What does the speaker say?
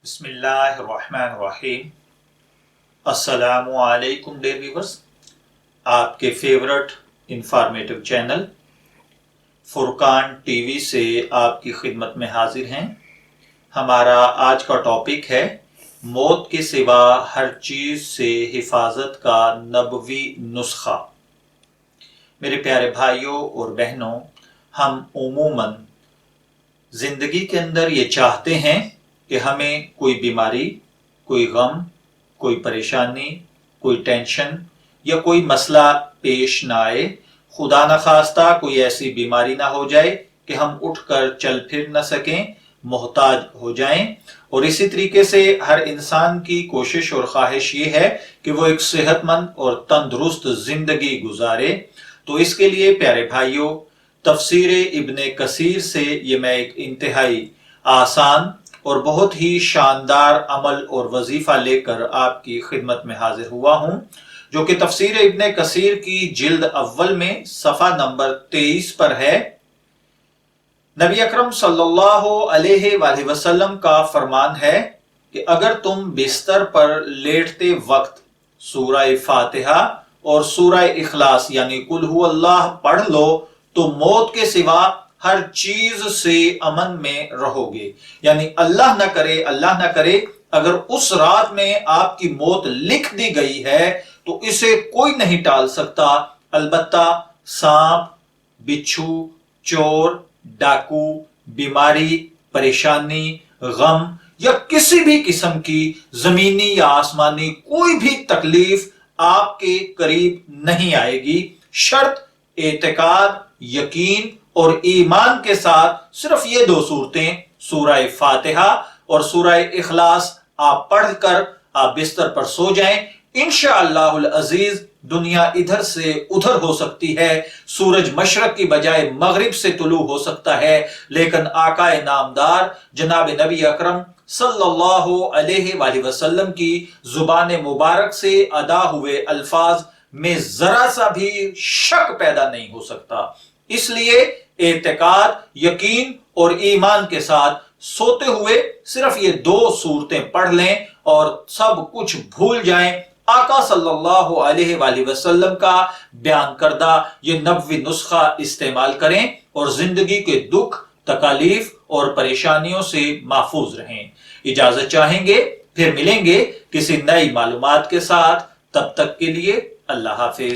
بسم اللہ الرحمن الرحیم۔ السلام علیکم ڈیئر ویورز، آپ کے فیورٹ انفارمیٹو چینل فرقان ٹی وی سے آپ کی خدمت میں حاضر ہیں۔ ہمارا آج کا ٹاپک ہے موت کے سوا ہر چیز سے حفاظت کا نبوی نسخہ۔ میرے پیارے بھائیوں اور بہنوں، ہم عموماً زندگی کے اندر یہ چاہتے ہیں کہ ہمیں کوئی بیماری، کوئی غم، کوئی پریشانی، کوئی ٹینشن یا کوئی مسئلہ پیش نہ آئے، خدا نخواستہ کوئی ایسی بیماری نہ ہو جائے کہ ہم اٹھ کر چل پھر نہ سکیں، محتاج ہو جائیں۔ اور اسی طریقے سے ہر انسان کی کوشش اور خواہش یہ ہے کہ وہ ایک صحت مند اور تندرست زندگی گزارے۔ تو اس کے لیے پیارے بھائیوں، تفسیر ابن کثیر سے یہ میں ایک انتہائی آسان اور بہت ہی شاندار عمل اور وظیفہ لے کر آپ کی خدمت میں حاضر ہوا ہوں، جو کہ تفسیر ابن کثیر کی جلد اول میں صفحہ نمبر 23 پر ہے۔ نبی اکرم صلی اللہ علیہ وآلہ وسلم کا فرمان ہے کہ اگر تم بستر پر لیٹتے وقت سورہ فاتحہ اور سورہ اخلاص یعنی قل هو اللہ پڑھ لو تو موت کے سوا ہر چیز سے امن میں رہو گے۔ یعنی اللہ نہ کرے اگر اس رات میں آپ کی موت لکھ دی گئی ہے تو اسے کوئی نہیں ٹال سکتا، البتہ سانپ، بچھو، چور، ڈاکو، بیماری، پریشانی، غم یا کسی بھی قسم کی زمینی یا آسمانی کوئی بھی تکلیف آپ کے قریب نہیں آئے گی، شرط اعتقاد، یقین اور ایمان کے ساتھ صرف یہ دو صورتیں سورہ فاتحہ اور سورہ اخلاص آپ پڑھ کر آپ بستر پر سو جائیں۔ انشاءاللہ العزیز دنیا ادھر سے ادھر ہو سکتی ہے، سورج مشرق کی بجائے مغرب سے طلوع ہو سکتا ہے، لیکن آقا نامدار جناب نبی اکرم صلی اللہ علیہ وآلہ وسلم کی زبان مبارک سے ادا ہوئے الفاظ میں ذرا سا بھی شک پیدا نہیں ہو سکتا۔ اس لیے اعتقاد، یقین اور ایمان کے ساتھ سوتے ہوئے صرف یہ دو صورتیں پڑھ لیں اور سب کچھ بھول جائیں۔ آقا صلی اللہ علیہ وآلہ وسلم کا بیان کردہ یہ نبوی نسخہ استعمال کریں اور زندگی کے دکھ، تکالیف اور پریشانیوں سے محفوظ رہیں۔ اجازت چاہیں گے، پھر ملیں گے کسی نئی معلومات کے ساتھ، تب تک کے لیے اللہ حافظ۔